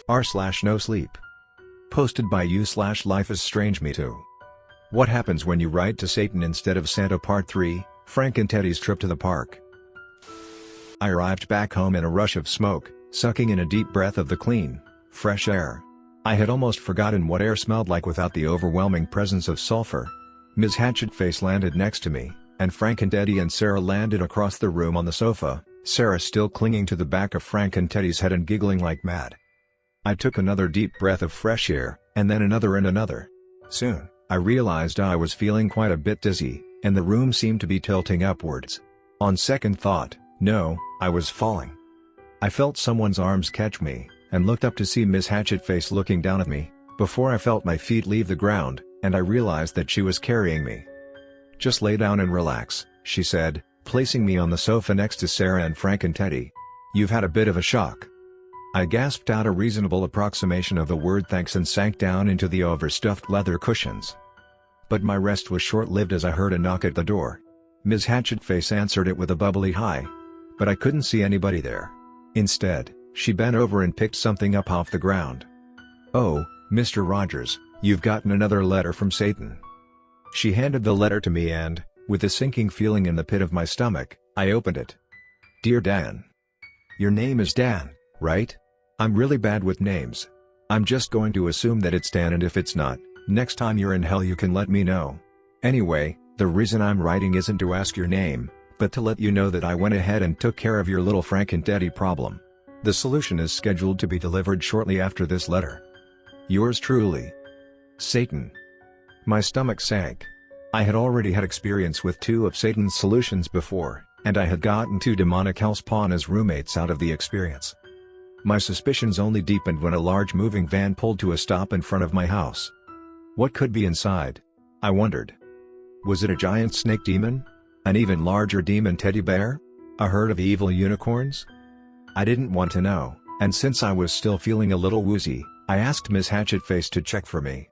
r/NoSleep. Posted by you/lifeisstrangemetoo. What happens when you write to Satan instead of Santa? Part 3, Frank and Teddy's trip to the park. I arrived back home in a rush of smoke, sucking in a deep breath of the clean, fresh air. I had almost forgotten what air smelled like without the overwhelming presence of sulfur. Ms. Hatchetface landed next to me, and Frank and Teddy and Sarah landed across the room on the sofa, Sarah still clinging to the back of Frank and Teddy's head and giggling like mad. I took another deep breath of fresh air, and then another and another. Soon, I realized I was feeling quite a bit dizzy, and the room seemed to be tilting upwards. On second thought, no, I was falling. I felt someone's arms catch me, and looked up to see Miss Hatchetface looking down at me, before I felt my feet leave the ground, and I realized that she was carrying me. "Just lay down and relax," she said, placing me on the sofa next to Sarah and Frank and Teddy. "You've had a bit of a shock." I gasped out a reasonable approximation of the word thanks and sank down into the overstuffed leather cushions. But my rest was short-lived as I heard a knock at the door. Ms. Hatchetface answered it with a bubbly hi. But I couldn't see anybody there. Instead, she bent over and picked something up off the ground. "Oh, Mr. Rogers, you've gotten another letter from Satan." She handed the letter to me and, with a sinking feeling in the pit of my stomach, I opened it. "Dear Dan. Your name is Dan, right? I'm really bad with names. I'm just going to assume that it's Dan, and if it's not, next time you're in hell you can let me know. Anyway, the reason I'm writing isn't to ask your name, but to let you know that I went ahead and took care of your little Frank and Teddy problem. The solution is scheduled to be delivered shortly after this letter. Yours truly, Satan." My stomach sank. I had already had experience with 2 of Satan's solutions before, and I had gotten 2 demonic hellspawn as roommates out of the experience. My suspicions only deepened when a large moving van pulled to a stop in front of my house. What could be inside? I wondered. Was it a giant snake demon? An even larger demon teddy bear? A herd of evil unicorns? I didn't want to know, and since I was still feeling a little woozy, I asked Miss Hatchetface to check for me.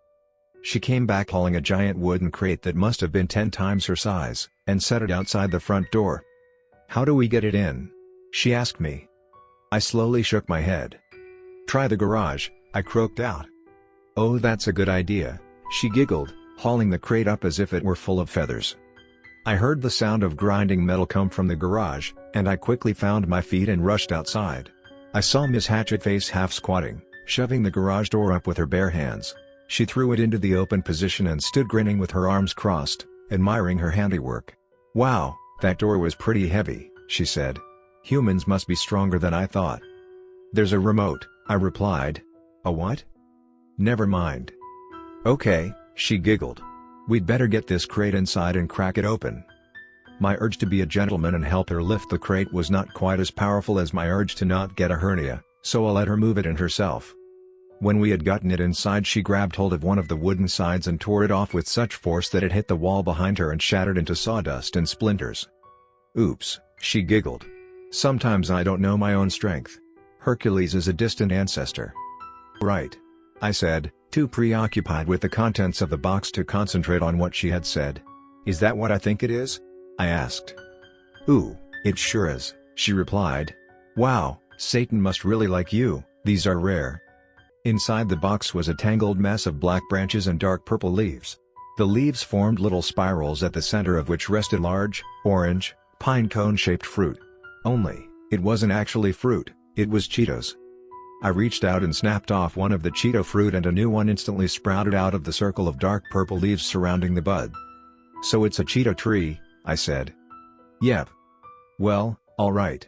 She came back hauling a giant wooden crate that must have been 10 times her size, and set it outside the front door. "How do we get it in?" she asked me. I slowly shook my head. "Try the garage," I croaked out. "Oh, that's a good idea," she giggled, hauling the crate up as if it were full of feathers. I heard the sound of grinding metal come from the garage, and I quickly found my feet and rushed outside. I saw Miss Hatchetface half squatting, shoving the garage door up with her bare hands. She threw it into the open position and stood grinning with her arms crossed, admiring her handiwork. "Wow, that door was pretty heavy," she said. "Humans must be stronger than I thought." "There's a remote," I replied. "A what?" "Never mind." "Okay," she giggled. "We'd better get this crate inside and crack it open." My urge to be a gentleman and help her lift the crate was not quite as powerful as my urge to not get a hernia, so I let her move it in herself. When we had gotten it inside, she grabbed hold of one of the wooden sides and tore it off with such force that it hit the wall behind her and shattered into sawdust and splinters. "Oops," she giggled. "Sometimes I don't know my own strength. Hercules is a distant ancestor." "Right," I said, too preoccupied with the contents of the box to concentrate on what she had said. "Is that what I think it is?" I asked. "Ooh, it sure is," she replied. "Wow, Satan must really like you, these are rare." Inside the box was a tangled mess of black branches and dark purple leaves. The leaves formed little spirals at the center of which rested large, orange, pine cone-shaped fruit. Only, it wasn't actually fruit, it was Cheetos. I reached out and snapped off one of the Cheeto fruit, and a new one instantly sprouted out of the circle of dark purple leaves surrounding the bud. "So it's a Cheeto tree," I said. "Yep." "Well, alright."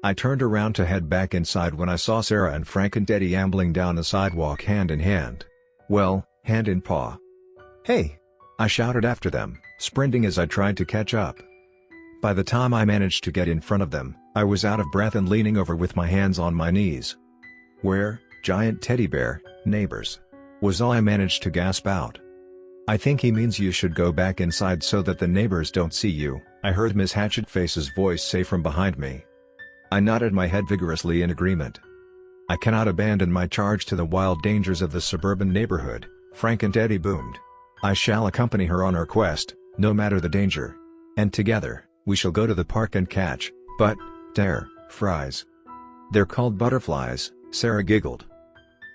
I turned around to head back inside when I saw Sarah and Frank and Teddy ambling down the sidewalk hand in hand. Well, hand in paw. "Hey!" I shouted after them, sprinting as I tried to catch up. By the time I managed to get in front of them, I was out of breath and leaning over with my hands on my knees. "Where, giant teddy bear, neighbors?" was all I managed to gasp out. "I think he means you should go back inside so that the neighbors don't see you," I heard Miss Hatchetface's voice say from behind me. I nodded my head vigorously in agreement. "I cannot abandon my charge to the wild dangers of the suburban neighborhood," Frank and Teddy boomed. "I shall accompany her on her quest, no matter the danger. And together, we shall go to the park and catch, fries. They're called butterflies," Sarah giggled.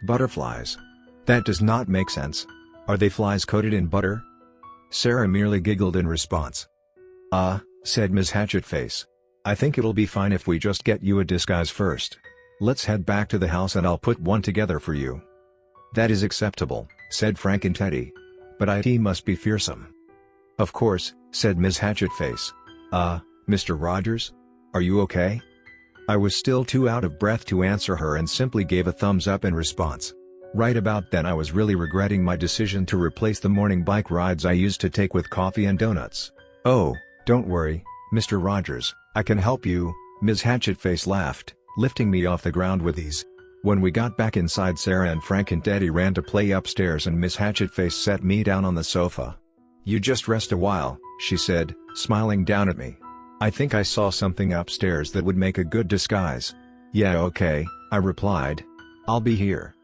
Butterflies. That does not make sense. Are they flies coated in butter? Sarah merely giggled in response. Said Ms. Hatchetface. I think it'll be fine if we just get you a disguise first. Let's head back to the house and I'll put one together for you. That is acceptable, said Frank and Teddy. But it must be fearsome. Of course, said Ms. Hatchetface. Mr. Rogers? Are you okay? I was still too out of breath to answer her and simply gave a thumbs up in response. Right about then I was really regretting my decision to replace the morning bike rides I used to take with coffee and donuts. Oh, don't worry, Mr. Rogers, I can help you, Ms. Hatchetface laughed, lifting me off the ground with ease. When we got back inside, Sarah and Frank and Teddy ran to play upstairs and Ms. Hatchetface set me down on the sofa. You just rest a while, she said, smiling down at me. I think I saw something upstairs that would make a good disguise. Yeah, okay, I replied. I'll be here.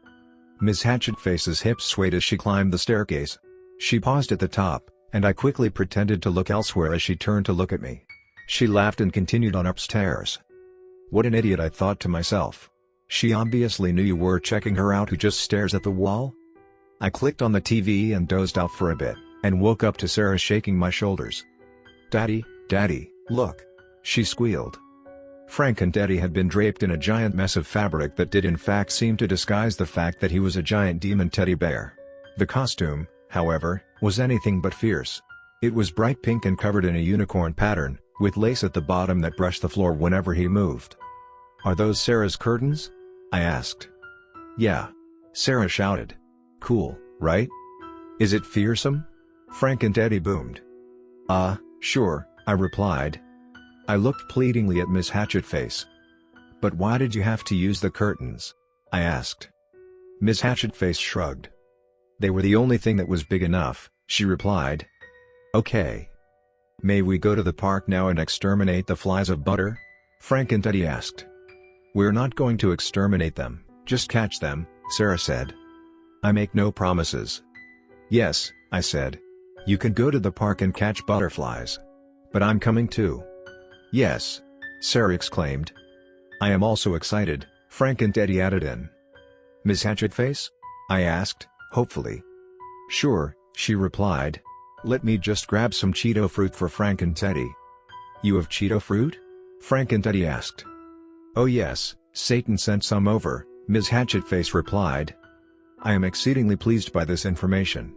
Ms. Hatchetface's hips swayed as she climbed the staircase. She paused at the top, and I quickly pretended to look elsewhere as she turned to look at me. She laughed and continued on upstairs. What an idiot, I thought to myself. She obviously knew you were checking her out who just stares at the wall. I clicked on the TV and dozed off for a bit, and woke up to Sarah shaking my shoulders. Daddy, look! She squealed. Frank and Teddy had been draped in a giant mess of fabric that did in fact seem to disguise the fact that he was a giant demon teddy bear. The costume, however, was anything but fierce. It was bright pink and covered in a unicorn pattern, with lace at the bottom that brushed the floor whenever he moved. Are those Sarah's curtains? I asked. Yeah. Sarah shouted. Cool, right? Is it fearsome? Frank and Teddy boomed. Sure, I replied. I looked pleadingly at Miss Hatchetface. But why did you have to use the curtains? I asked. Miss Hatchetface shrugged. They were the only thing that was big enough, she replied. Okay. May we go to the park now and exterminate the flies of butter? Frank and Teddy asked. We're not going to exterminate them, just catch them, Sarah said. I make no promises. Yes, I said. You can go to the park and catch butterflies. But I'm coming too. Yes, Sarah exclaimed. I am also excited, Frank and Teddy added in. Miss Hatchetface? I asked, hopefully. Sure, she replied. Let me just grab some cheeto fruit for Frank and Teddy. You have cheeto fruit? Frank and Teddy asked. Oh yes, Satan sent some over, Ms. Hatchetface replied. I am exceedingly pleased by this information.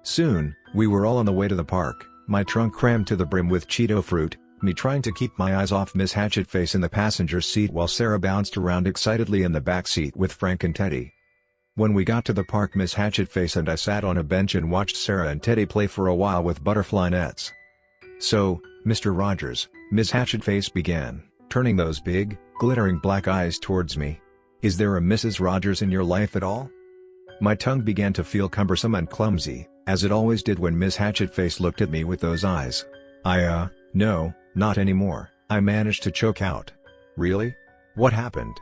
Soon, we were all on the way to the park, my trunk crammed to the brim with cheeto fruit, me trying to keep my eyes off Miss Hatchetface in the passenger seat while Sarah bounced around excitedly in the back seat with Frank and Teddy. When we got to the park, Miss Hatchetface and I sat on a bench and watched Sarah and Teddy play for a while with butterfly nets. So, Mr. Rogers, Miss Hatchetface began, turning those big, glittering black eyes towards me. Is there a Mrs. Rogers in your life at all? My tongue began to feel cumbersome and clumsy, as it always did when Miss Hatchetface looked at me with those eyes. No, not anymore, I managed to choke out. Really? What happened?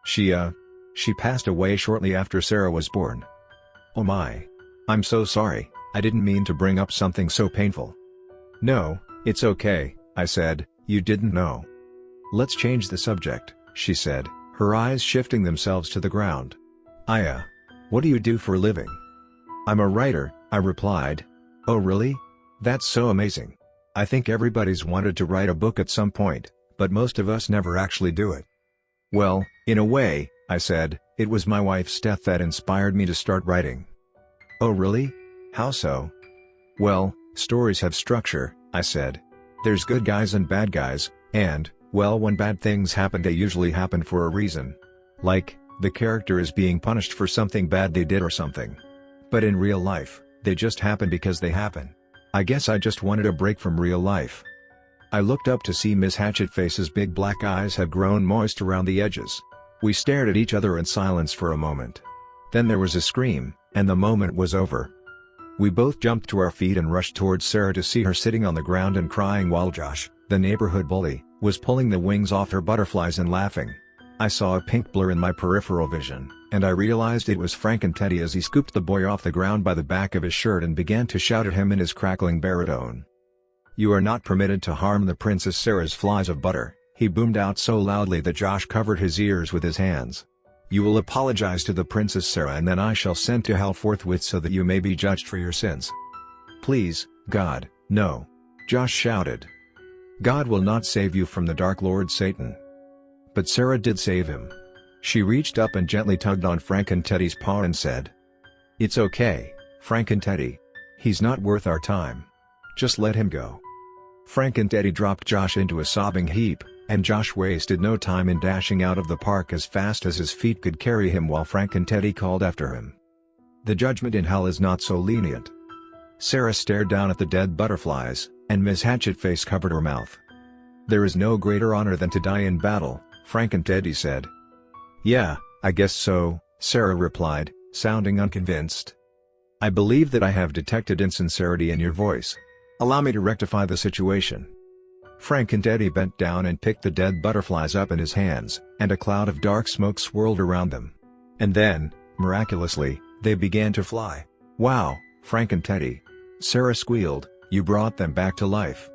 She passed away shortly after Sarah was born. Oh my. I'm so sorry, I didn't mean to bring up something so painful. No, it's okay, I said, you didn't know. Let's change the subject, she said, her eyes shifting themselves to the ground. What do you do for a living? I'm a writer, I replied. Oh really? That's so amazing. I think everybody's wanted to write a book at some point, but most of us never actually do it. Well, in a way, I said, it was my wife's death that inspired me to start writing. Oh really? How so? Well, stories have structure, I said. There's good guys and bad guys, and, well, when bad things happen they usually happen for a reason. Like, the character is being punished for something bad they did or something. But in real life, they just happen because they happen. I guess I just wanted a break from real life. I looked up to see Miss Hatchetface's big black eyes had grown moist around the edges. We stared at each other in silence for a moment. Then there was a scream, and the moment was over. We both jumped to our feet and rushed towards Sarah to see her sitting on the ground and crying while Josh, the neighborhood bully, was pulling the wings off her butterflies and laughing. I saw a pink blur in my peripheral vision, and I realized it was Frank and Teddy as he scooped the boy off the ground by the back of his shirt and began to shout at him in his crackling baritone. You are not permitted to harm the Princess Sarah's flies of butter, he boomed out so loudly that Josh covered his ears with his hands. You will apologize to the Princess Sarah and then I shall send to hell forthwith so that you may be judged for your sins." "Please, God, no!" Josh shouted. "God will not save you from the Dark Lord Satan." But Sarah did save him. She reached up and gently tugged on Frank and Teddy's paw and said, "It's okay, Frank and Teddy. He's not worth our time. Just let him go." Frank and Teddy dropped Josh into a sobbing heap, and Josh wasted no time in dashing out of the park as fast as his feet could carry him while Frank and Teddy called after him. The judgment in hell is not so lenient. Sarah stared down at the dead butterflies, and Miss Hatchetface covered her mouth. "There is no greater honor than to die in battle," Frank and Teddy said. "Yeah, I guess so," Sarah replied, sounding unconvinced. "I believe that I have detected insincerity in your voice. Allow me to rectify the situation." Frank and Teddy bent down and picked the dead butterflies up in his hands, and a cloud of dark smoke swirled around them. And then, miraculously, they began to fly. "Wow, Frank and Teddy," Sarah squealed, "you brought them back to life."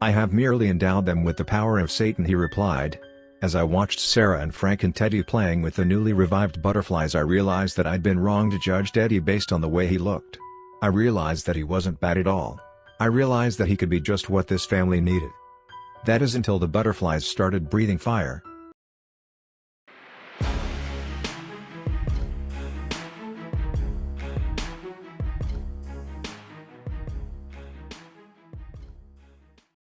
"I have merely endowed them with the power of Satan," he replied. As I watched Sarah and Frank and Teddy playing with the newly revived butterflies, I realized that I'd been wrong to judge Teddy based on the way he looked. I realized that he wasn't bad at all. I realized that he could be just what this family needed. That is until the butterflies started breathing fire,